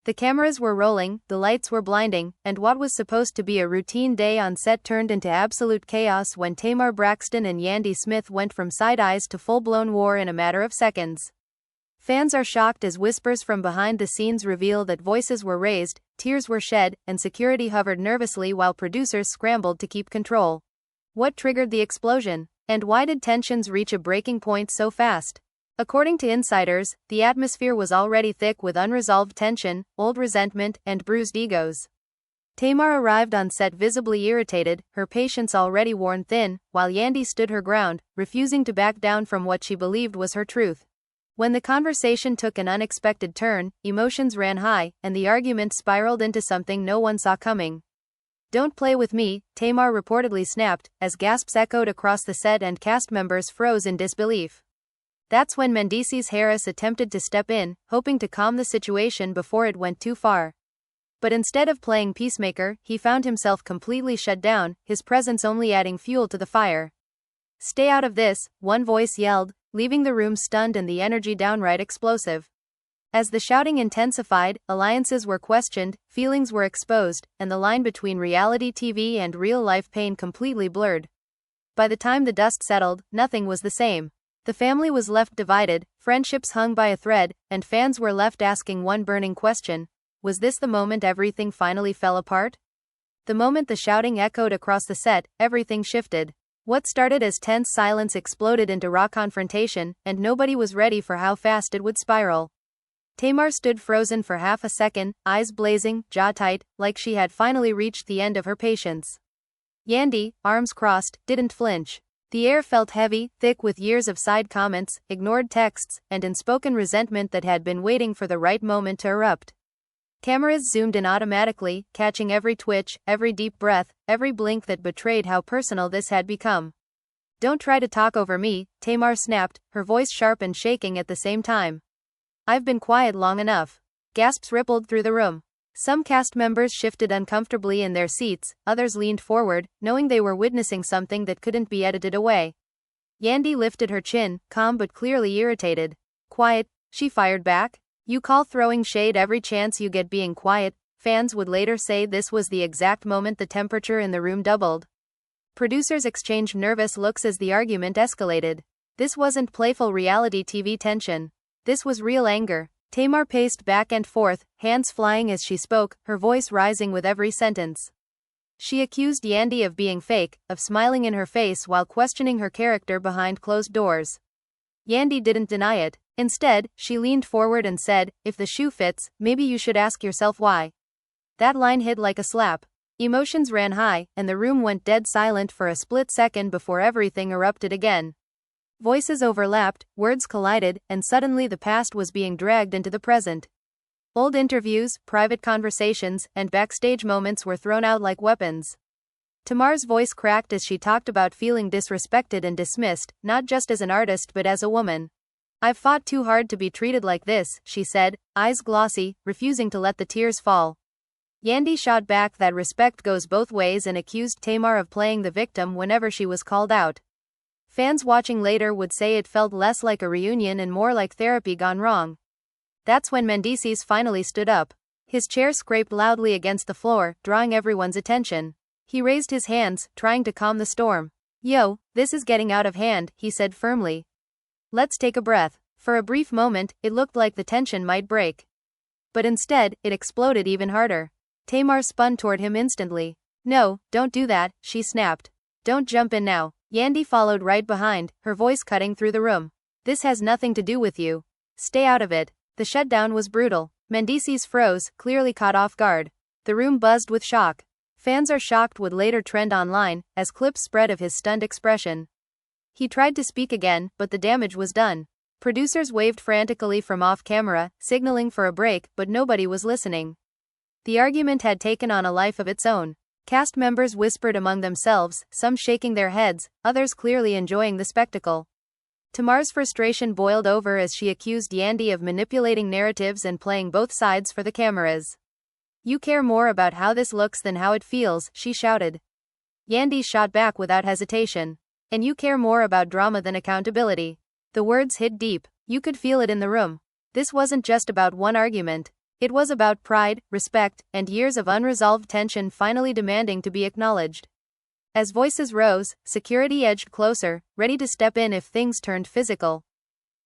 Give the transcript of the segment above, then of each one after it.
The cameras were rolling, the lights were blinding, and what was supposed to be a routine day on set turned into absolute chaos when Tamar Braxton and Yandy Smith went from side-eyes to full-blown war in a matter of seconds. Fans are shocked as whispers from behind the scenes reveal that voices were raised, tears were shed, and security hovered nervously while producers scrambled to keep control. What triggered the explosion? And why did tensions reach a breaking point so fast? According to insiders, the atmosphere was already thick with unresolved tension, old resentment, and bruised egos. Tamar arrived on set visibly irritated, her patience already worn thin, while Yandy stood her ground, refusing to back down from what she believed was her truth. When the conversation took an unexpected turn, emotions ran high, and the argument spiraled into something no one saw coming. "Don't play with me," Tamar reportedly snapped, as gasps echoed across the set and cast members froze in disbelief. That's when Mendeecees Harris attempted to step in, hoping to calm the situation before it went too far. But instead of playing peacemaker, he found himself completely shut down, his presence only adding fuel to the fire. "Stay out of this," one voice yelled, leaving the room stunned and the energy downright explosive. As the shouting intensified, alliances were questioned, feelings were exposed, and the line between reality TV and real-life pain completely blurred. By the time the dust settled, nothing was the same. The family was left divided, friendships hung by a thread, and fans were left asking one burning question: was this the moment everything finally fell apart? The moment the shouting echoed across the set, everything shifted. What started as tense silence exploded into raw confrontation, and nobody was ready for how fast it would spiral. Tamar stood frozen for half a second, eyes blazing, jaw tight, like she had finally reached the end of her patience. Yandy, arms crossed, didn't flinch. The air felt heavy, thick with years of side comments, ignored texts, and unspoken resentment that had been waiting for the right moment to erupt. Cameras zoomed in automatically, catching every twitch, every deep breath, every blink that betrayed how personal this had become. "Don't try to talk over me," Tamar snapped, her voice sharp and shaking at the same time. "I've been quiet long enough." Gasps rippled through the room. Some cast members shifted uncomfortably in their seats, others leaned forward, knowing they were witnessing something that couldn't be edited away. Yandy lifted her chin, calm but clearly irritated. "Quiet," she fired back. "You call throwing shade every chance you get being quiet." Fans would later say this was the exact moment the temperature in the room doubled. Producers exchanged nervous looks as the argument escalated. This wasn't playful reality TV tension. This was real anger. Tamar paced back and forth, hands flying as she spoke, her voice rising with every sentence. She accused Yandy of being fake, of smiling in her face while questioning her character behind closed doors. Yandy didn't deny it. Instead, she leaned forward and said, "If the shoe fits, maybe you should ask yourself why." That line hit like a slap. Emotions ran high, and the room went dead silent for a split second before everything erupted again. Voices overlapped, words collided, and suddenly the past was being dragged into the present. Old interviews, private conversations, and backstage moments were thrown out like weapons. Tamar's voice cracked as she talked about feeling disrespected and dismissed, not just as an artist but as a woman. "I've fought too hard to be treated like this," she said, eyes glossy, refusing to let the tears fall. Yandy shot back that respect goes both ways and accused Tamar of playing the victim whenever she was called out. Fans watching later would say it felt less like a reunion and more like therapy gone wrong. That's when Mendeecees finally stood up. His chair scraped loudly against the floor, drawing everyone's attention. He raised his hands, trying to calm the storm. "Yo, this is getting out of hand," he said firmly. "Let's take a breath." For a brief moment, it looked like the tension might break. But instead, it exploded even harder. Tamar spun toward him instantly. "No, don't do that," she snapped. "Don't jump in now." Yandy followed right behind, her voice cutting through the room. "This has nothing to do with you. Stay out of it." The shutdown was brutal. Mendeecees froze, clearly caught off guard. The room buzzed with shock. "Fans are shocked" would later trend online, as clips spread of his stunned expression. He tried to speak again, but the damage was done. Producers waved frantically from off-camera, signaling for a break, but nobody was listening. The argument had taken on a life of its own. Cast members whispered among themselves, some shaking their heads, others clearly enjoying the spectacle. Tamar's frustration boiled over as she accused Yandy of manipulating narratives and playing both sides for the cameras. "You care more about how this looks than how it feels," she shouted. Yandy shot back without hesitation. "And you care more about drama than accountability." The words hit deep. You could feel it in the room. This wasn't just about one argument. It was about pride, respect, and years of unresolved tension finally demanding to be acknowledged. As voices rose, security edged closer, ready to step in if things turned physical.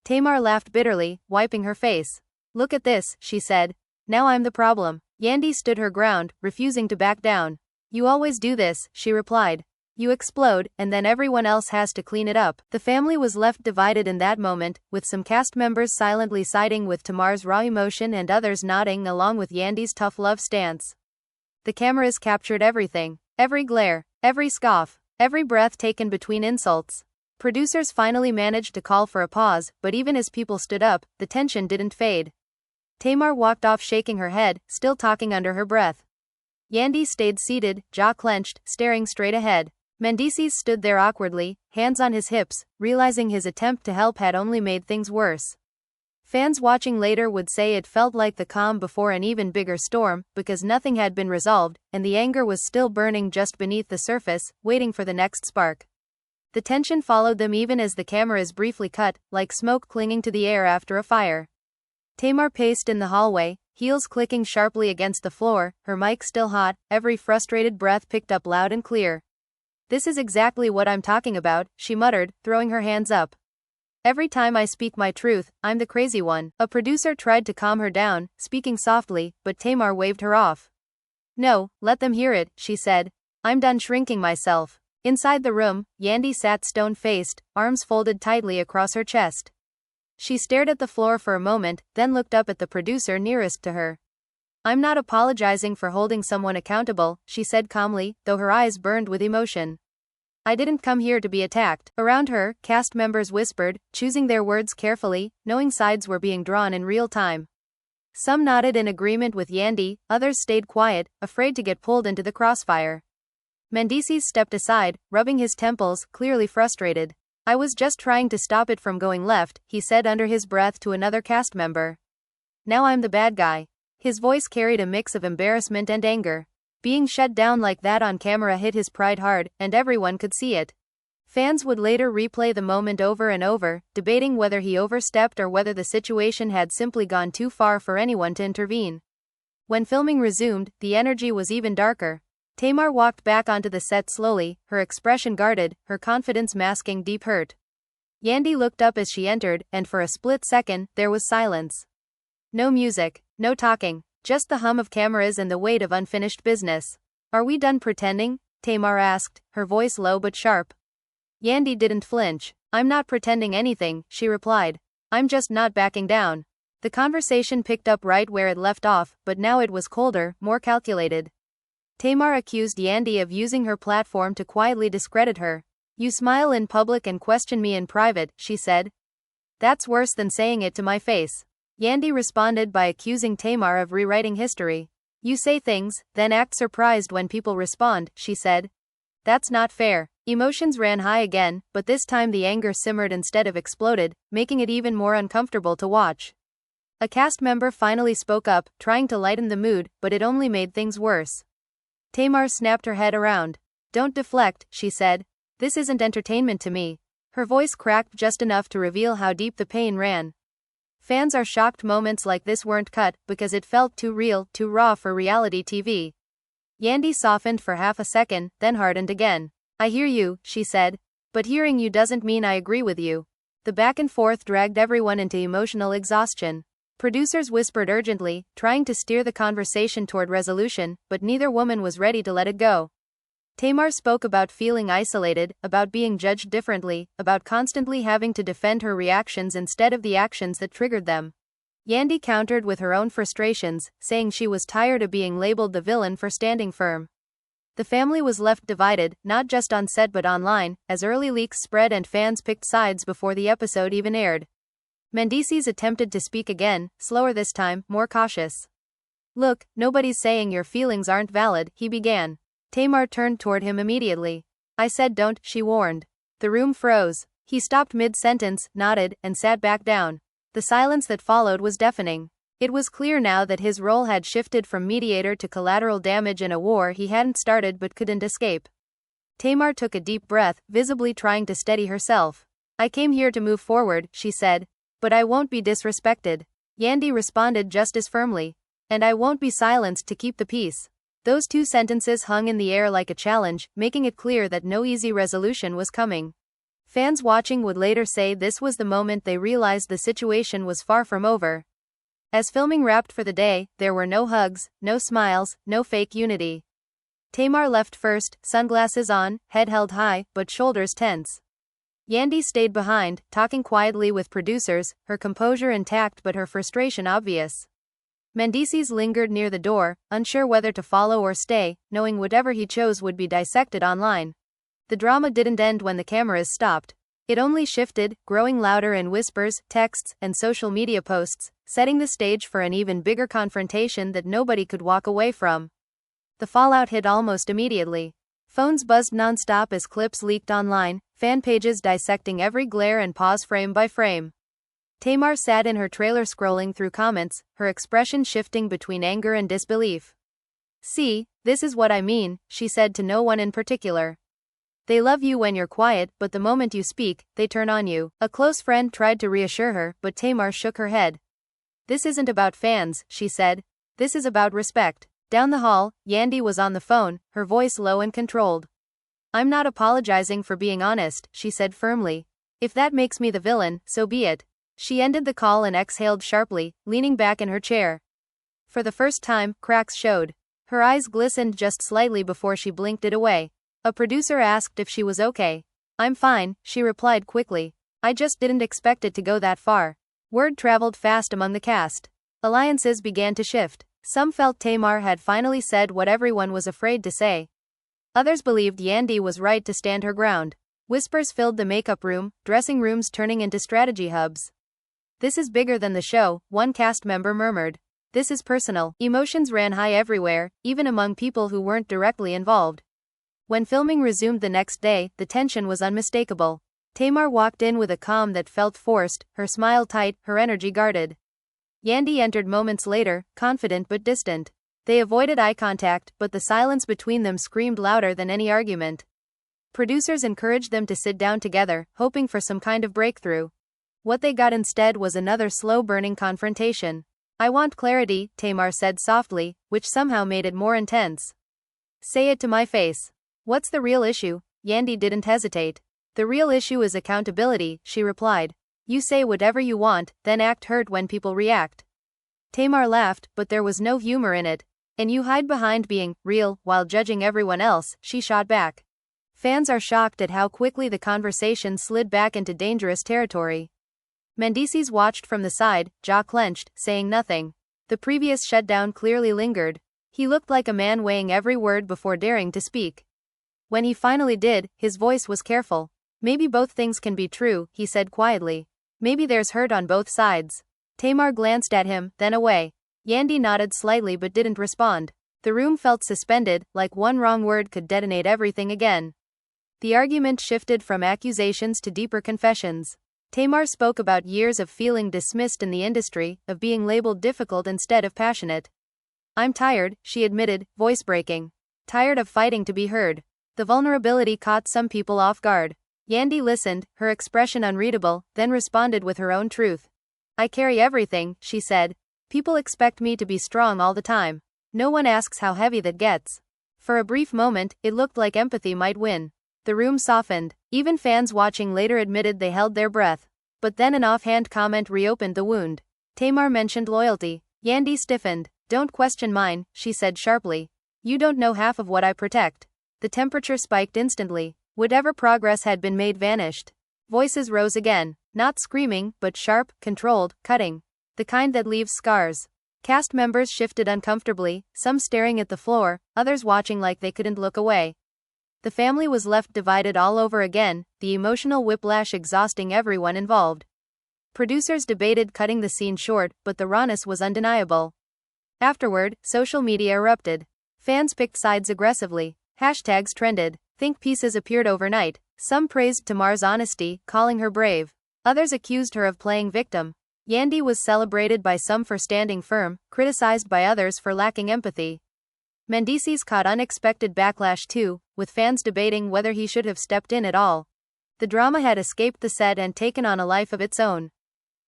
Tamar laughed bitterly, wiping her face. "Look at this," she said. "Now I'm the problem." Yandy stood her ground, refusing to back down. "You always do this," she replied. "You explode, and then everyone else has to clean it up." The family was left divided in that moment, with some cast members silently siding with Tamar's raw emotion and others nodding along with Yandy's tough love stance. The cameras captured everything. Every glare, every scoff, every breath taken between insults. Producers finally managed to call for a pause, but even as people stood up, the tension didn't fade. Tamar walked off shaking her head, still talking under her breath. Yandy stayed seated, jaw clenched, staring straight ahead. Mendeecees stood there awkwardly, hands on his hips, realizing his attempt to help had only made things worse. Fans watching later would say it felt like the calm before an even bigger storm, because nothing had been resolved, and the anger was still burning just beneath the surface, waiting for the next spark. The tension followed them even as the cameras briefly cut, like smoke clinging to the air after a fire. Tamar paced in the hallway, heels clicking sharply against the floor, her mic still hot, every frustrated breath picked up loud and clear. "This is exactly what I'm talking about," she muttered, throwing her hands up. "Every time I speak my truth, I'm the crazy one." A producer tried to calm her down, speaking softly, but Tamar waved her off. "No, let them hear it," she said. "I'm done shrinking myself." Inside the room, Yandy sat stone-faced, arms folded tightly across her chest. She stared at the floor for a moment, then looked up at the producer nearest to her. "I'm not apologizing for holding someone accountable," she said calmly, though her eyes burned with emotion. "I didn't come here to be attacked." Around her, cast members whispered, choosing their words carefully, knowing sides were being drawn in real time. Some nodded in agreement with Yandy, others stayed quiet, afraid to get pulled into the crossfire. Mendeecees stepped aside, rubbing his temples, clearly frustrated. "I was just trying to stop it from going left," he said under his breath to another cast member. "Now I'm the bad guy." His voice carried a mix of embarrassment and anger. Being shut down like that on camera hit his pride hard, and everyone could see it. Fans would later replay the moment over and over, debating whether he overstepped or whether the situation had simply gone too far for anyone to intervene. When filming resumed, the energy was even darker. Tamar walked back onto the set slowly, her expression guarded, her confidence masking deep hurt. Yandy looked up as she entered, and for a split second, there was silence. No music, no talking, just the hum of cameras and the weight of unfinished business. "Are we done pretending?" Tamar asked, her voice low but sharp. Yandy didn't flinch. "I'm not pretending anything," she replied. "I'm just not backing down." The conversation picked up right where it left off, but now it was colder, more calculated. Tamar accused Yandy of using her platform to quietly discredit her. "You smile in public and question me in private," she said. "That's worse than saying it to my face." Yandy responded by accusing Tamar of rewriting history. "You say things, then act surprised when people respond," she said. "That's not fair." Emotions ran high again, but this time the anger simmered instead of exploded, making it even more uncomfortable to watch. A cast member finally spoke up, trying to lighten the mood, but it only made things worse. Tamar snapped her head around. "Don't deflect," she said. "This isn't entertainment to me." Her voice cracked just enough to reveal how deep the pain ran. Fans are shocked moments like this weren't cut, because it felt too real, too raw for reality TV. Yandy softened for half a second, then hardened again. "I hear you," she said. "But hearing you doesn't mean I agree with you." The back and forth dragged everyone into emotional exhaustion. Producers whispered urgently, trying to steer the conversation toward resolution, but neither woman was ready to let it go. Tamar spoke about feeling isolated, about being judged differently, about constantly having to defend her reactions instead of the actions that triggered them. Yandy countered with her own frustrations, saying she was tired of being labeled the villain for standing firm. The family was left divided, not just on set but online, as early leaks spread and fans picked sides before the episode even aired. Mendeecees attempted to speak again, slower this time, more cautious. "Look, nobody's saying your feelings aren't valid," he began. Tamar turned toward him immediately. "I said don't," she warned. The room froze. He stopped mid-sentence, nodded, and sat back down. The silence that followed was deafening. It was clear now that his role had shifted from mediator to collateral damage in a war he hadn't started but couldn't escape. Tamar took a deep breath, visibly trying to steady herself. "I came here to move forward," she said. "But I won't be disrespected." Yandy responded just as firmly. And I won't be silenced to keep the peace. Those two sentences hung in the air like a challenge, making it clear that no easy resolution was coming. Fans watching would later say this was the moment they realized the situation was far from over. As filming wrapped for the day, there were no hugs, no smiles, no fake unity. Tamar left first, sunglasses on, head held high, but shoulders tense. Yandy stayed behind, talking quietly with producers, her composure intact but her frustration obvious. Mendeecees lingered near the door, unsure whether to follow or stay, knowing whatever he chose would be dissected online. The drama didn't end when the cameras stopped. It only shifted, growing louder in whispers, texts, and social media posts, setting the stage for an even bigger confrontation that nobody could walk away from. The fallout hit almost immediately. Phones buzzed non-stop as clips leaked online, fan pages dissecting every glare and pause frame by frame. Tamar sat in her trailer scrolling through comments, her expression shifting between anger and disbelief. "See, this is what I mean," she said to no one in particular. "They love you when you're quiet, but the moment you speak, they turn on you." A close friend tried to reassure her, but Tamar shook her head. "This isn't about fans," she said. "This is about respect." Down the hall, Yandy was on the phone, her voice low and controlled. "I'm not apologizing for being honest," she said firmly. "If that makes me the villain, so be it." She ended the call and exhaled sharply, leaning back in her chair. For the first time, cracks showed. Her eyes glistened just slightly before she blinked it away. A producer asked if she was okay. "I'm fine," she replied quickly. "I just didn't expect it to go that far." Word traveled fast among the cast. Alliances began to shift. Some felt Tamar had finally said what everyone was afraid to say. Others believed Yandy was right to stand her ground. Whispers filled the makeup room, dressing rooms turning into strategy hubs. "This is bigger than the show," one cast member murmured. "This is personal." Emotions ran high everywhere, even among people who weren't directly involved. When filming resumed the next day, the tension was unmistakable. Tamar walked in with a calm that felt forced, her smile tight, her energy guarded. Yandy entered moments later, confident but distant. They avoided eye contact, but the silence between them screamed louder than any argument. Producers encouraged them to sit down together, hoping for some kind of breakthrough. What they got instead was another slow-burning confrontation. "I want clarity," Tamar said softly, which somehow made it more intense. "Say it to my face. What's the real issue?" Yandy didn't hesitate. "The real issue is accountability," she replied. "You say whatever you want, then act hurt when people react." Tamar laughed, but there was no humor in it. "And you hide behind being real while judging everyone else," she shot back. Fans are shocked at how quickly the conversation slid back into dangerous territory. Mendeecees watched from the side, jaw clenched, saying nothing. The previous shutdown clearly lingered. He looked like a man weighing every word before daring to speak. When he finally did, his voice was careful. "Maybe both things can be true," he said quietly. "Maybe there's hurt on both sides." Tamar glanced at him, then away. Yandy nodded slightly but didn't respond. The room felt suspended, like one wrong word could detonate everything again. The argument shifted from accusations to deeper confessions. Tamar spoke about years of feeling dismissed in the industry, of being labeled difficult instead of passionate. "I'm tired," she admitted, voice breaking. "Tired of fighting to be heard." The vulnerability caught some people off guard. Yandy listened, her expression unreadable, then responded with her own truth. "I carry everything," she said. "People expect me to be strong all the time. No one asks how heavy that gets." For a brief moment, it looked like empathy might win. The room softened. Even fans watching later admitted they held their breath. But then an offhand comment reopened the wound. Tamar mentioned loyalty. Yandy stiffened. "Don't question mine," she said sharply. "You don't know half of what I protect." The temperature spiked instantly. Whatever progress had been made vanished. Voices rose again. Not screaming, but sharp, controlled, cutting. The kind that leaves scars. Cast members shifted uncomfortably, some staring at the floor, others watching like they couldn't look away. The family was left divided all over again, the emotional whiplash exhausting everyone involved. Producers debated cutting the scene short, but the rawness was undeniable. Afterward, social media erupted. Fans picked sides aggressively. Hashtags trended. Think pieces appeared overnight. Some praised Tamar's honesty, calling her brave. Others accused her of playing victim. Yandy was celebrated by some for standing firm, criticized by others for lacking empathy. Mendeecees caught unexpected backlash too, with fans debating whether he should have stepped in at all. The drama had escaped the set and taken on a life of its own.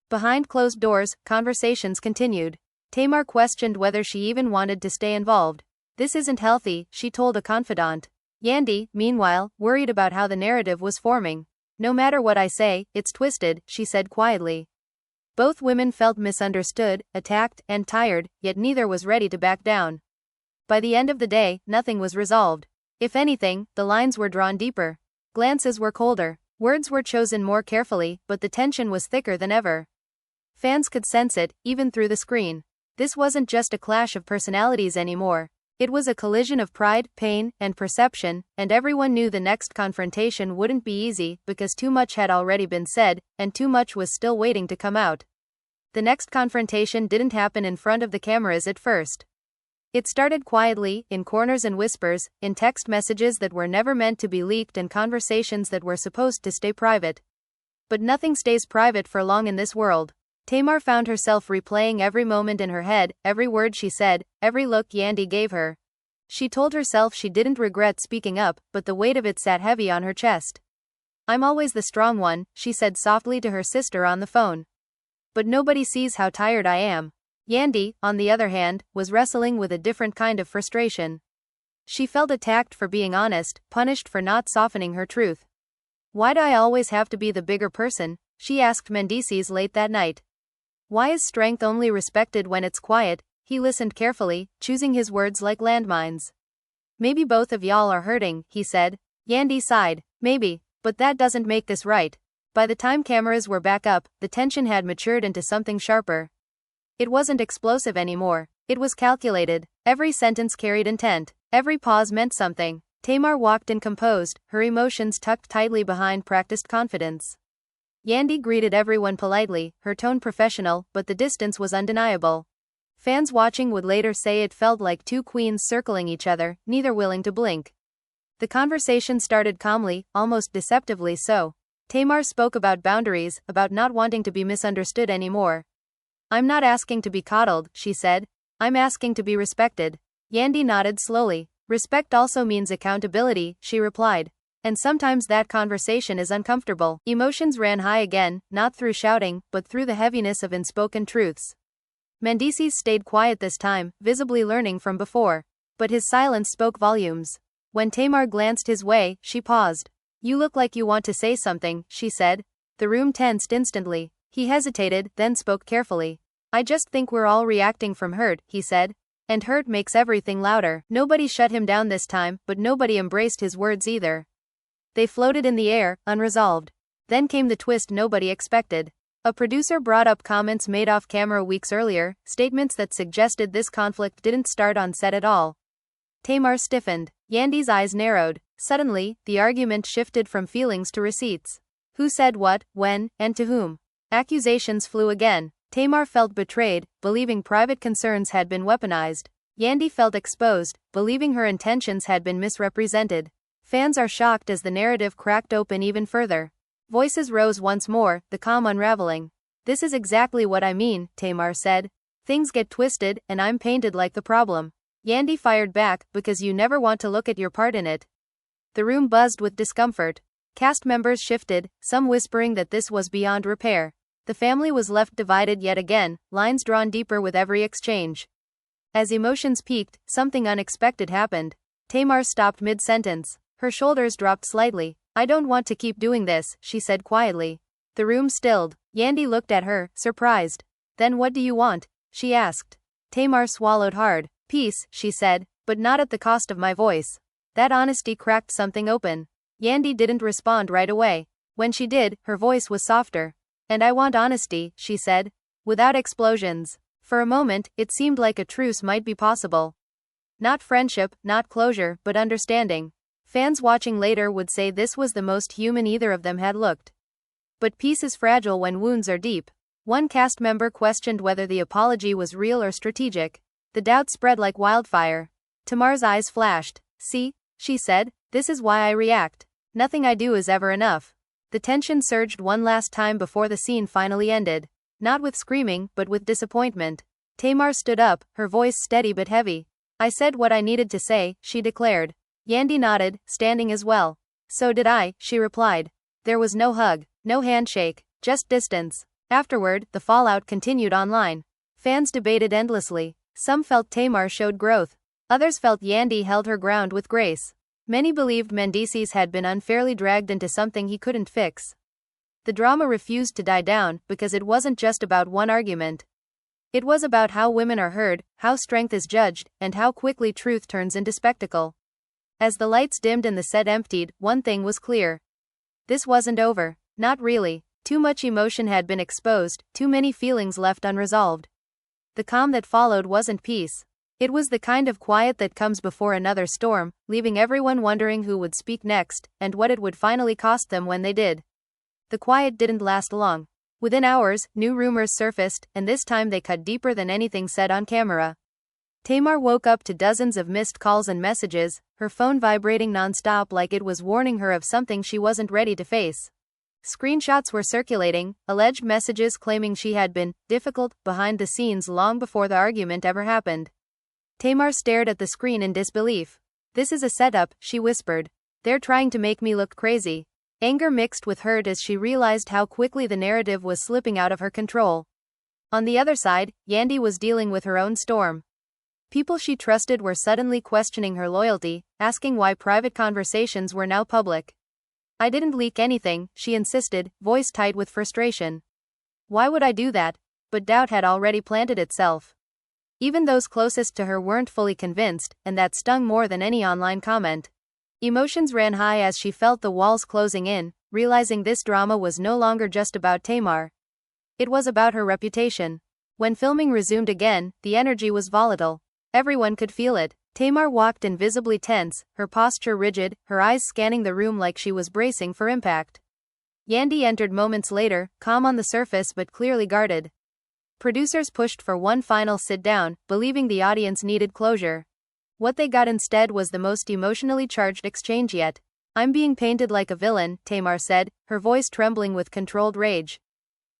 Behind closed doors, conversations continued. Tamar questioned whether she even wanted to stay involved. This isn't healthy, she told a confidant. Yandy, meanwhile, worried about how the narrative was forming. No matter what I say, it's twisted, she said quietly. Both women felt misunderstood, attacked, and tired, yet neither was ready to back down. By the end of the day, nothing was resolved. If anything, the lines were drawn deeper. Glances were colder. Words were chosen more carefully, but the tension was thicker than ever. Fans could sense it, even through the screen. This wasn't just a clash of personalities anymore. It was a collision of pride, pain, and perception, and everyone knew the next confrontation wouldn't be easy because too much had already been said, and too much was still waiting to come out. The next confrontation didn't happen in front of the cameras at first. It started quietly, in corners and whispers, in text messages that were never meant to be leaked and conversations that were supposed to stay private. But nothing stays private for long in this world. Tamar found herself replaying every moment in her head, every word she said, every look Yandy gave her. She told herself she didn't regret speaking up, but the weight of it sat heavy on her chest. I'm always the strong one, she said softly to her sister on the phone. But nobody sees how tired I am. Yandy, on the other hand, was wrestling with a different kind of frustration. She felt attacked for being honest, punished for not softening her truth. Why do I always have to be the bigger person? She asked Mendeecees late that night. Why is strength only respected when it's quiet? He listened carefully, choosing his words like landmines. Maybe both of y'all are hurting, he said. Yandy sighed. Maybe, but that doesn't make this right. By the time cameras were back up, the tension had matured into something sharper. It wasn't explosive anymore. It was calculated. Every sentence carried intent. Every pause meant something. Tamar walked in composed, her emotions tucked tightly behind practiced confidence. Yandy greeted everyone politely, her tone professional, but the distance was undeniable. Fans watching would later say it felt like two queens circling each other, neither willing to blink. The conversation started calmly, almost deceptively so. Tamar spoke about boundaries, about not wanting to be misunderstood anymore. I'm not asking to be coddled, she said. I'm asking to be respected. Yandy nodded slowly. Respect also means accountability, she replied. And sometimes that conversation is uncomfortable. Emotions ran high again, not through shouting, but through the heaviness of unspoken truths. Mendeecees stayed quiet this time, visibly learning from before. But his silence spoke volumes. When Tamar glanced his way, she paused. You look like you want to say something, she said. The room tensed instantly. He hesitated, then spoke carefully. I just think we're all reacting from hurt, he said. And hurt makes everything louder. Nobody shut him down this time, but nobody embraced his words either. They floated in the air, unresolved. Then came the twist nobody expected. A producer brought up comments made off camera weeks earlier, statements that suggested this conflict didn't start on set at all. Tamar stiffened. Yandy's eyes narrowed. Suddenly, the argument shifted from feelings to receipts. Who said what, when, and to whom? Accusations flew again. Tamar felt betrayed, believing private concerns had been weaponized. Yandy felt exposed, believing her intentions had been misrepresented. Fans are shocked as the narrative cracked open even further. Voices rose once more, the calm unraveling. This is exactly what I mean, Tamar said. Things get twisted, and I'm painted like the problem. Yandy fired back, because you never want to look at your part in it. The room buzzed with discomfort. Cast members shifted, some whispering that this was beyond repair. The family was left divided yet again, lines drawn deeper with every exchange. As emotions peaked, something unexpected happened. Tamar stopped mid-sentence. Her shoulders dropped slightly. I don't want to keep doing this, she said quietly. The room stilled. Yandy looked at her, surprised. Then what do you want? She asked. Tamar swallowed hard. Peace, she said, but not at the cost of my voice. That honesty cracked something open. Yandy didn't respond right away. When she did, her voice was softer. And I want honesty, she said. Without explosions. For a moment, it seemed like a truce might be possible. Not friendship, not closure, but understanding. Fans watching later would say this was the most human either of them had looked. But peace is fragile when wounds are deep. One cast member questioned whether the apology was real or strategic. The doubt spread like wildfire. Tamar's eyes flashed. See, she said, this is why I react. Nothing I do is ever enough. The tension surged one last time before the scene finally ended. Not with screaming, but with disappointment. Tamar stood up, her voice steady but heavy. I said what I needed to say, she declared. Yandy nodded, standing as well. So did I, she replied. There was no hug, no handshake, just distance. Afterward, the fallout continued online. Fans debated endlessly. Some felt Tamar showed growth. Others felt Yandy held her ground with grace. Many believed Mendeecees had been unfairly dragged into something he couldn't fix. The drama refused to die down because it wasn't just about one argument. It was about how women are heard, how strength is judged, and how quickly truth turns into spectacle. As the lights dimmed and the set emptied, one thing was clear. This wasn't over. Not really. Too much emotion had been exposed, too many feelings left unresolved. The calm that followed wasn't peace. It was the kind of quiet that comes before another storm, leaving everyone wondering who would speak next, and what it would finally cost them when they did. The quiet didn't last long. Within hours, new rumors surfaced, and this time they cut deeper than anything said on camera. Tamar woke up to dozens of missed calls and messages, her phone vibrating non-stop like it was warning her of something she wasn't ready to face. Screenshots were circulating, alleged messages claiming she had been difficult behind the scenes long before the argument ever happened. Tamar stared at the screen in disbelief. "This is a setup," she whispered. "They're trying to make me look crazy." Anger mixed with hurt as she realized how quickly the narrative was slipping out of her control. On the other side, Yandy was dealing with her own storm. People she trusted were suddenly questioning her loyalty, asking why private conversations were now public. "I didn't leak anything," she insisted, voice tight with frustration. "Why would I do that?" But doubt had already planted itself. Even those closest to her weren't fully convinced, and that stung more than any online comment. Emotions ran high as she felt the walls closing in, realizing this drama was no longer just about Tamar. It was about her reputation. When filming resumed again, the energy was volatile. Everyone could feel it. Tamar walked invisibly tense, her posture rigid, her eyes scanning the room like she was bracing for impact. Yandy entered moments later, calm on the surface but clearly guarded. Producers pushed for one final sit-down, believing the audience needed closure. What they got instead was the most emotionally charged exchange yet. "I'm being painted like a villain," Tamar said, her voice trembling with controlled rage.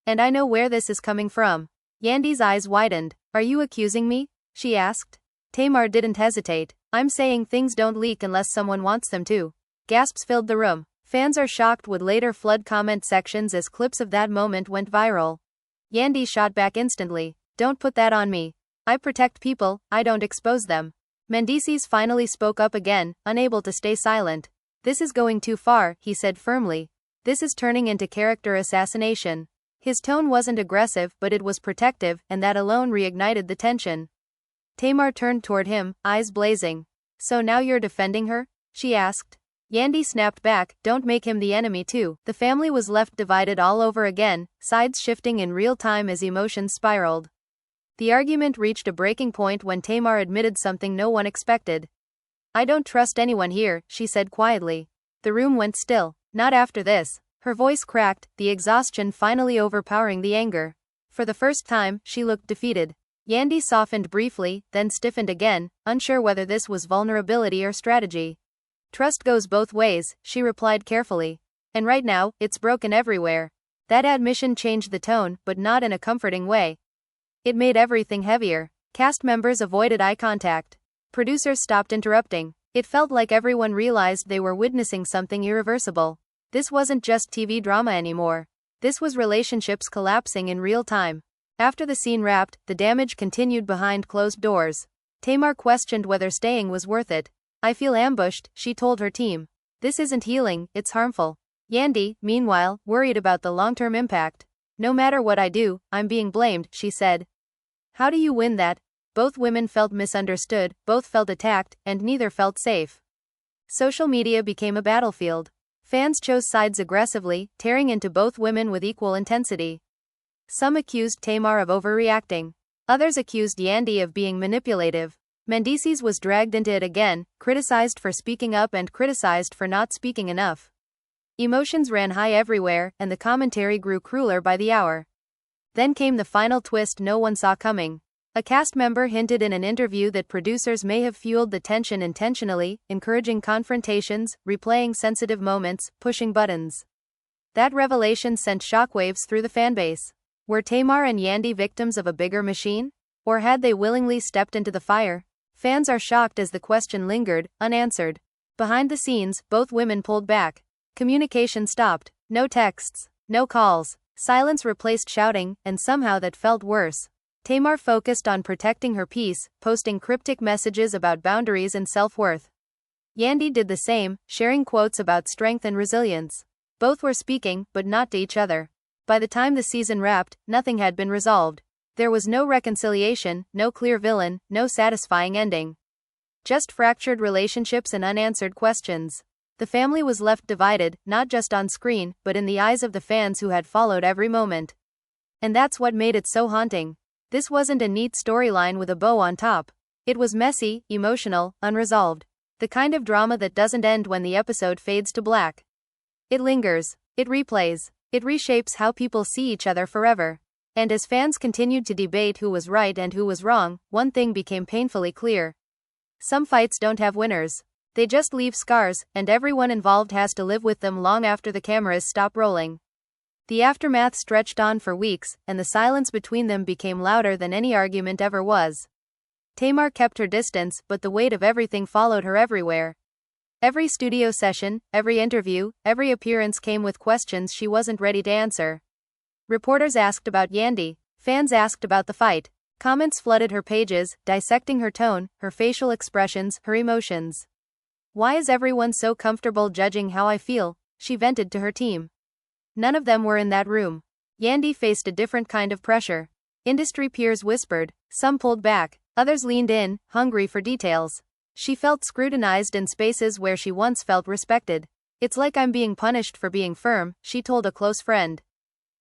"And I know where this is coming from." Yandy's eyes widened. "Are you accusing me?" she asked. Tamar didn't hesitate. "I'm saying things don't leak unless someone wants them to." Gasps filled the room. Fans are shocked would later flood comment sections as clips of that moment went viral. Yandy shot back instantly. "Don't put that on me. I protect people, I don't expose them." Mendeecees finally spoke up again, unable to stay silent. "This is going too far," he said firmly. "This is turning into character assassination." His tone wasn't aggressive, but it was protective, and that alone reignited the tension. Tamar turned toward him, eyes blazing. "So now you're defending her?" she asked. Yandy snapped back, "Don't make him the enemy too." The family was left divided all over again, sides shifting in real time as emotions spiraled. The argument reached a breaking point when Tamar admitted something no one expected. "I don't trust anyone here," she said quietly. The room went still. "Not after this." Her voice cracked, the exhaustion finally overpowering the anger. For the first time, she looked defeated. Yandy softened briefly, then stiffened again, unsure whether this was vulnerability or strategy. "Trust goes both ways," she replied carefully. "And right now, it's broken everywhere." That admission changed the tone, but not in a comforting way. It made everything heavier. Cast members avoided eye contact. Producers stopped interrupting. It felt like everyone realized they were witnessing something irreversible. This wasn't just TV drama anymore. This was relationships collapsing in real time. After the scene wrapped, the damage continued behind closed doors. Tamar questioned whether staying was worth it. "I feel ambushed," she told her team. "This isn't healing, it's harmful." Yandy, meanwhile, worried about the long-term impact. "No matter what I do, I'm being blamed," she said. "How do you win that?" Both women felt misunderstood, both felt attacked, and neither felt safe. Social media became a battlefield. Fans chose sides aggressively, tearing into both women with equal intensity. Some accused Tamar of overreacting. Others accused Yandy of being manipulative. Mendeecees was dragged into it again, criticized for speaking up and criticized for not speaking enough. Emotions ran high everywhere, and the commentary grew crueler by the hour. Then came the final twist no one saw coming. A cast member hinted in an interview that producers may have fueled the tension intentionally, encouraging confrontations, replaying sensitive moments, pushing buttons. That revelation sent shockwaves through the fanbase. Were Tamar and Yandy victims of a bigger machine? Or had they willingly stepped into the fire? Fans are shocked as the question lingered, unanswered. Behind the scenes, both women pulled back. Communication stopped. No texts, no calls. Silence replaced shouting, and somehow that felt worse. Tamar focused on protecting her peace, posting cryptic messages about boundaries and self-worth. Yandy did the same, sharing quotes about strength and resilience. Both were speaking, but not to each other. By the time the season wrapped, nothing had been resolved. There was no reconciliation, no clear villain, no satisfying ending. Just fractured relationships and unanswered questions. The family was left divided, not just on screen, but in the eyes of the fans who had followed every moment. And that's what made it so haunting. This wasn't a neat storyline with a bow on top. It was messy, emotional, unresolved. The kind of drama that doesn't end when the episode fades to black. It lingers. It replays. It reshapes how people see each other forever. And as fans continued to debate who was right and who was wrong, one thing became painfully clear. Some fights don't have winners. They just leave scars, and everyone involved has to live with them long after the cameras stop rolling. The aftermath stretched on for weeks, and the silence between them became louder than any argument ever was. Tamar kept her distance, but the weight of everything followed her everywhere. Every studio session, every interview, every appearance came with questions she wasn't ready to answer. Reporters asked about Yandy. Fans asked about the fight. Comments flooded her pages, dissecting her tone, her facial expressions, her emotions. "Why is everyone so comfortable judging how I feel?" she vented to her team. None of them were in that room. Yandy faced a different kind of pressure. Industry peers whispered, some pulled back, others leaned in, hungry for details. She felt scrutinized in spaces where she once felt respected. "It's like I'm being punished for being firm," she told a close friend.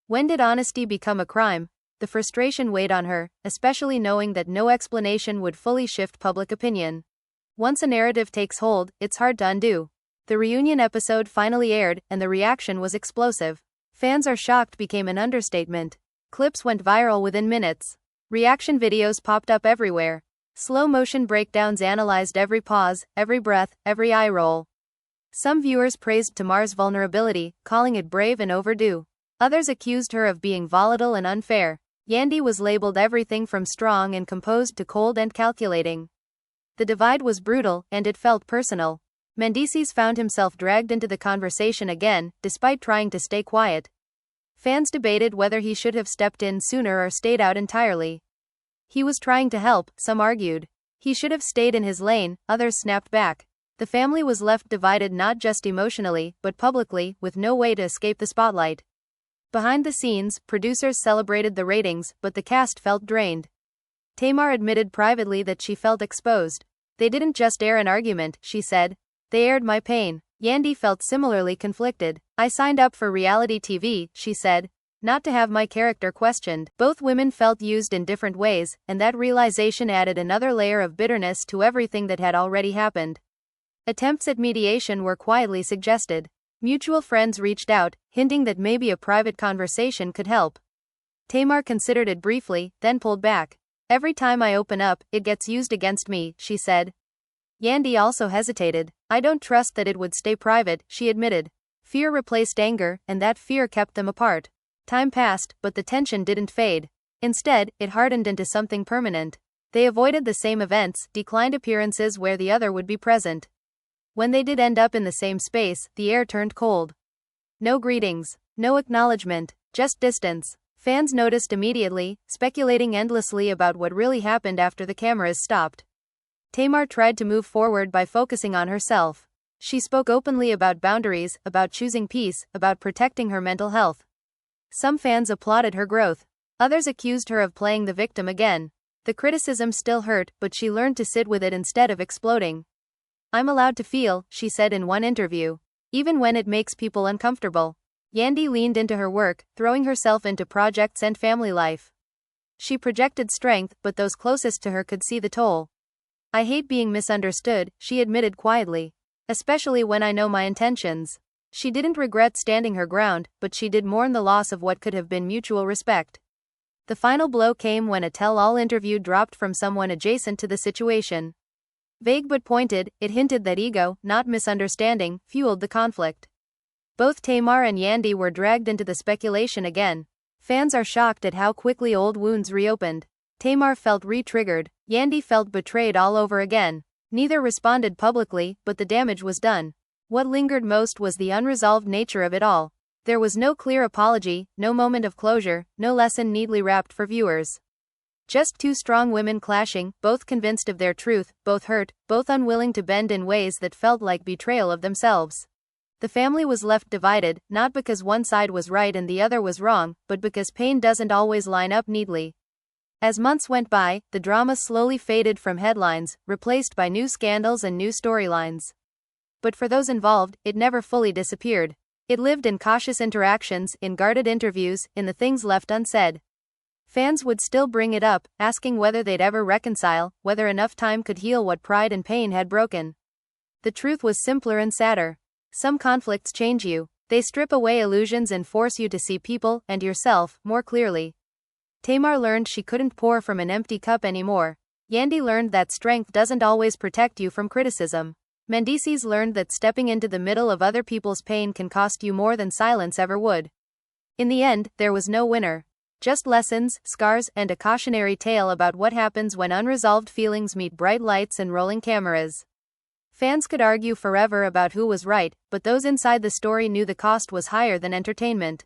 When did honesty become a crime? The frustration weighed on her, especially knowing that no explanation would fully shift public opinion. Once a narrative takes hold, it's hard to undo. The reunion episode finally aired, and the reaction was explosive. "Fans are shocked" became an understatement. Clips went viral within minutes. Reaction videos popped up everywhere. Slow-motion breakdowns analyzed every pause, every breath, every eye roll. Some viewers praised Tamar's vulnerability, calling it brave and overdue. Others accused her of being volatile and unfair. Yandy was labeled everything from strong and composed to cold and calculating. The divide was brutal, and it felt personal. Mendeecees found himself dragged into the conversation again, despite trying to stay quiet. Fans debated whether he should have stepped in sooner or stayed out entirely. He was trying to help, some argued. He should have stayed in his lane, others snapped back. The family was left divided not just emotionally, but publicly, with no way to escape the spotlight. Behind the scenes, producers celebrated the ratings, but the cast felt drained. Tamar admitted privately that she felt exposed. "They didn't just air an argument," she said. "They aired my pain." Yandy felt similarly conflicted. "I signed up for reality TV," she said, "not to have my character questioned." Both women felt used in different ways, and that realization added another layer of bitterness to everything that had already happened. Attempts at mediation were quietly suggested. Mutual friends reached out, hinting that maybe a private conversation could help. Tamar considered it briefly, then pulled back. "Every time I open up, it gets used against me," she said. Yandy also hesitated. "I don't trust that it would stay private," she admitted. Fear replaced anger, and that fear kept them apart. Time passed, but the tension didn't fade. Instead, it hardened into something permanent. They avoided the same events, declined appearances where the other would be present. When they did end up in the same space, the air turned cold. No greetings, no acknowledgement, just distance. Fans noticed immediately, speculating endlessly about what really happened after the cameras stopped. Tamar tried to move forward by focusing on herself. She spoke openly about boundaries, about choosing peace, about protecting her mental health. Some fans applauded her growth. Others accused her of playing the victim again. The criticism still hurt, but she learned to sit with it instead of exploding. "I'm allowed to feel," she said in one interview, "even when it makes people uncomfortable." Yandy leaned into her work, throwing herself into projects and family life. She projected strength, but those closest to her could see the toll. "I hate being misunderstood," she admitted quietly. "Especially when I know my intentions." She didn't regret standing her ground, but she did mourn the loss of what could have been mutual respect. The final blow came when a tell-all interview dropped from someone adjacent to the situation. Vague but pointed, it hinted that ego, not misunderstanding, fueled the conflict. Both Tamar and Yandy were dragged into the speculation again. Fans are shocked at how quickly old wounds reopened. Tamar felt re-triggered. Yandy felt betrayed all over again. Neither responded publicly, but the damage was done. What lingered most was the unresolved nature of it all. There was no clear apology, no moment of closure, no lesson neatly wrapped for viewers. Just two strong women clashing, both convinced of their truth, both hurt, both unwilling to bend in ways that felt like betrayal of themselves. The family was left divided, not because one side was right and the other was wrong, but because pain doesn't always line up neatly. As months went by, the drama slowly faded from headlines, replaced by new scandals and new storylines. But for those involved, it never fully disappeared. It lived in cautious interactions, in guarded interviews, in the things left unsaid. Fans would still bring it up, asking whether they'd ever reconcile, whether enough time could heal what pride and pain had broken. The truth was simpler and sadder. Some conflicts change you. They strip away illusions and force you to see people, and yourself, more clearly. Tamar learned she couldn't pour from an empty cup anymore. Yandy learned that strength doesn't always protect you from criticism. Mendeecees learned that stepping into the middle of other people's pain can cost you more than silence ever would. In the end, there was no winner. Just lessons, scars, and a cautionary tale about what happens when unresolved feelings meet bright lights and rolling cameras. Fans could argue forever about who was right, but those inside the story knew the cost was higher than entertainment.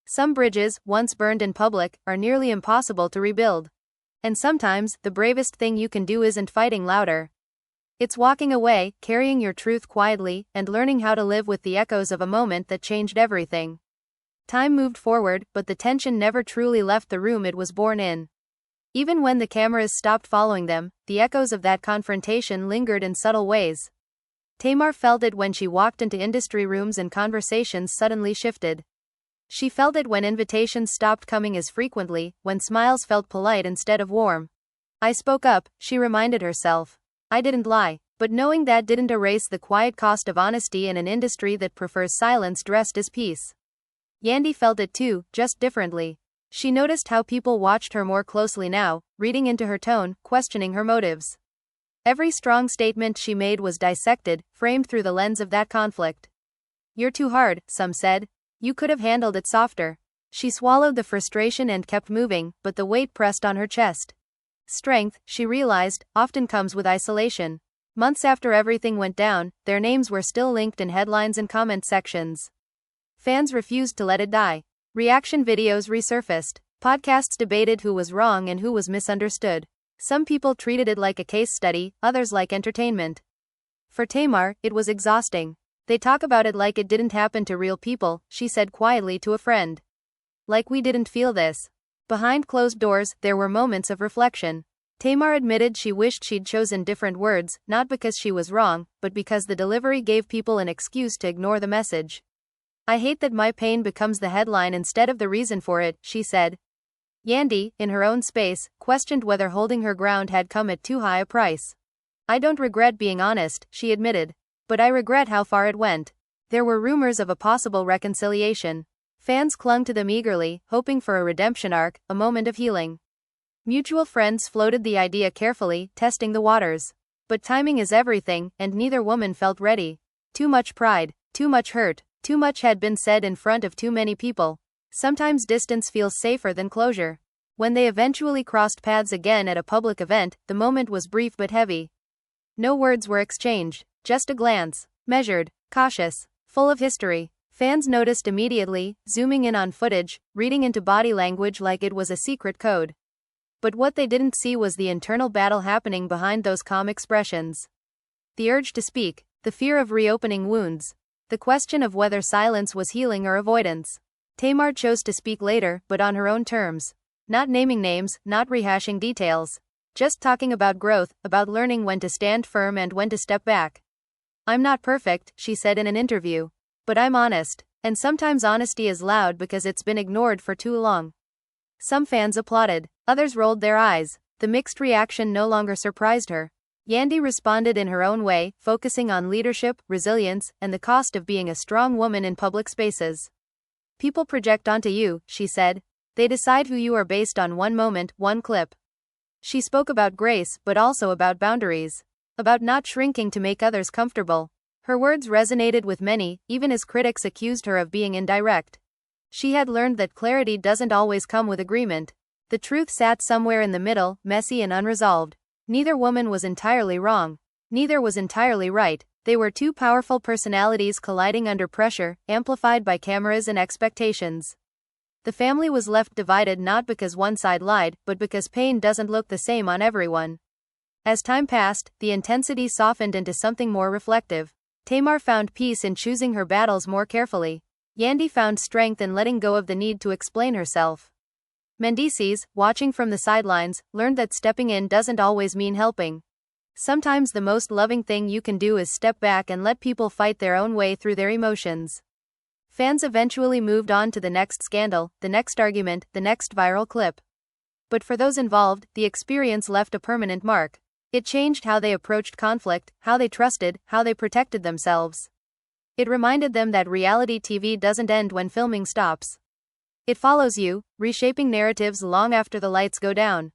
Some bridges, once burned in public, are nearly impossible to rebuild. And sometimes, the bravest thing you can do isn't fighting louder. It's walking away, carrying your truth quietly, and learning how to live with the echoes of a moment that changed everything. Time moved forward, but the tension never truly left the room it was born in. Even when the cameras stopped following them, the echoes of that confrontation lingered in subtle ways. Tamar felt it when she walked into industry rooms and conversations suddenly shifted. She felt it when invitations stopped coming as frequently, when smiles felt polite instead of warm. I spoke up, she reminded herself. I didn't lie, but knowing that didn't erase the quiet cost of honesty in an industry that prefers silence dressed as peace. Yandy felt it too, just differently. She noticed how people watched her more closely now, reading into her tone, questioning her motives. Every strong statement she made was dissected, framed through the lens of that conflict. You're too hard, some said. You could have handled it softer. She swallowed the frustration and kept moving, but the weight pressed on her chest. Strength, she realized, often comes with isolation. Months after everything went down, their names were still linked in headlines and comment sections. Fans refused to let it die. Reaction videos resurfaced. Podcasts debated who was wrong and who was misunderstood. Some people treated it like a case study, others like entertainment. For Tamar, it was exhausting. They talk about it like it didn't happen to real people, she said quietly to a friend. Like we didn't feel this. Behind closed doors, there were moments of reflection. Tamar admitted she wished she'd chosen different words, not because she was wrong, but because the delivery gave people an excuse to ignore the message. I hate that my pain becomes the headline instead of the reason for it, she said. Yandy, in her own space, questioned whether holding her ground had come at too high a price. I don't regret being honest, she admitted. But I regret how far it went. There were rumors of a possible reconciliation. Fans clung to them eagerly, hoping for a redemption arc, a moment of healing. Mutual friends floated the idea carefully, testing the waters. But timing is everything, and neither woman felt ready. Too much pride, too much hurt. Too much had been said in front of too many people. Sometimes distance feels safer than closure. When they eventually crossed paths again at a public event, the moment was brief but heavy. No words were exchanged, just a glance, measured, cautious, full of history. Fans noticed immediately, zooming in on footage, reading into body language like it was a secret code. But what they didn't see was the internal battle happening behind those calm expressions. The urge to speak, the fear of reopening wounds. The question of whether silence was healing or avoidance. Tamar chose to speak later, but on her own terms. Not naming names, not rehashing details. Just talking about growth, about learning when to stand firm and when to step back. I'm not perfect, she said in an interview. But I'm honest. And sometimes honesty is loud because it's been ignored for too long. Some fans applauded. Others rolled their eyes. The mixed reaction no longer surprised her. Yandy responded in her own way, focusing on leadership, resilience, and the cost of being a strong woman in public spaces. People project onto you, she said. They decide who you are based on one moment, one clip. She spoke about grace, but also about boundaries. About not shrinking to make others comfortable. Her words resonated with many, even as critics accused her of being indirect. She had learned that clarity doesn't always come with agreement. The truth sat somewhere in the middle, messy and unresolved. Neither woman was entirely wrong. Neither was entirely right. They were two powerful personalities colliding under pressure, amplified by cameras and expectations. The family was left divided not because one side lied, but because pain doesn't look the same on everyone. As time passed, the intensity softened into something more reflective. Tamar found peace in choosing her battles more carefully. Yandy found strength in letting go of the need to explain herself. Mendeecees, watching from the sidelines, learned that stepping in doesn't always mean helping. Sometimes the most loving thing you can do is step back and let people fight their own way through their emotions. Fans eventually moved on to the next scandal, the next argument, the next viral clip. But for those involved, the experience left a permanent mark. It changed how they approached conflict, how they trusted, how they protected themselves. It reminded them that reality TV doesn't end when filming stops. It follows you, reshaping narratives long after the lights go down.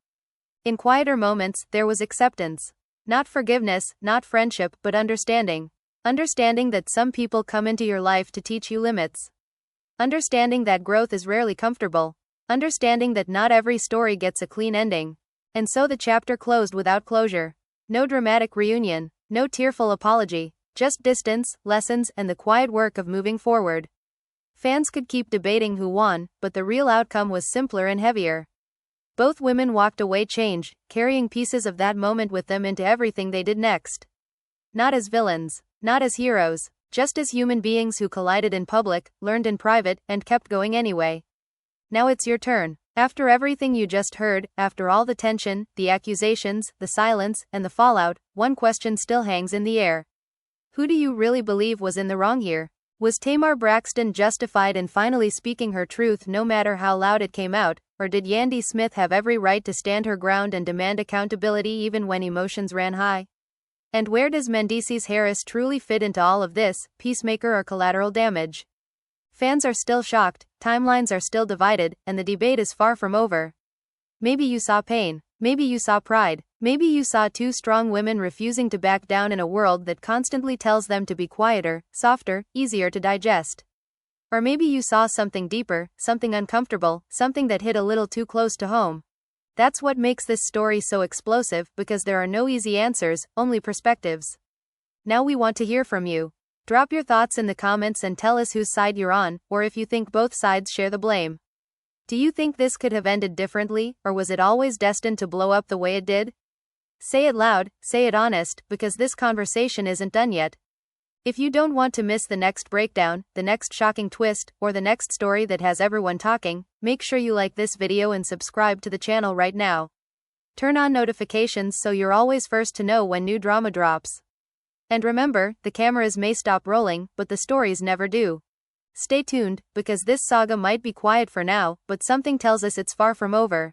In quieter moments, there was acceptance. Not forgiveness, not friendship, but understanding. Understanding that some people come into your life to teach you limits. Understanding that growth is rarely comfortable. Understanding that not every story gets a clean ending. And so the chapter closed without closure. No dramatic reunion, no tearful apology, just distance, lessons, and the quiet work of moving forward. Fans could keep debating who won, but the real outcome was simpler and heavier. Both women walked away changed, carrying pieces of that moment with them into everything they did next. Not as villains, not as heroes, just as human beings who collided in public, learned in private, and kept going anyway. Now it's your turn. After everything you just heard, after all the tension, the accusations, the silence, and the fallout, one question still hangs in the air. Who do you really believe was in the wrong here? Was Tamar Braxton justified in finally speaking her truth no matter how loud it came out, or did Yandy Smith have every right to stand her ground and demand accountability even when emotions ran high? And where does Mendeecees Harris truly fit into all of this, peacemaker or collateral damage? Fans are still shocked, timelines are still divided, and the debate is far from over. Maybe you saw pain, maybe you saw pride, maybe you saw two strong women refusing to back down in a world that constantly tells them to be quieter, softer, easier to digest. Or maybe you saw something deeper, something uncomfortable, something that hit a little too close to home. That's what makes this story so explosive, because there are no easy answers, only perspectives. Now we want to hear from you. Drop your thoughts in the comments and tell us whose side you're on, or if you think both sides share the blame. Do you think this could have ended differently, or was it always destined to blow up the way it did? Say it loud, say it honest, because this conversation isn't done yet. If you don't want to miss the next breakdown, the next shocking twist, or the next story that has everyone talking, make sure you like this video and subscribe to the channel right now. Turn on notifications so you're always first to know when new drama drops. And remember, the cameras may stop rolling, but the stories never do. Stay tuned, because this saga might be quiet for now, but something tells us it's far from over.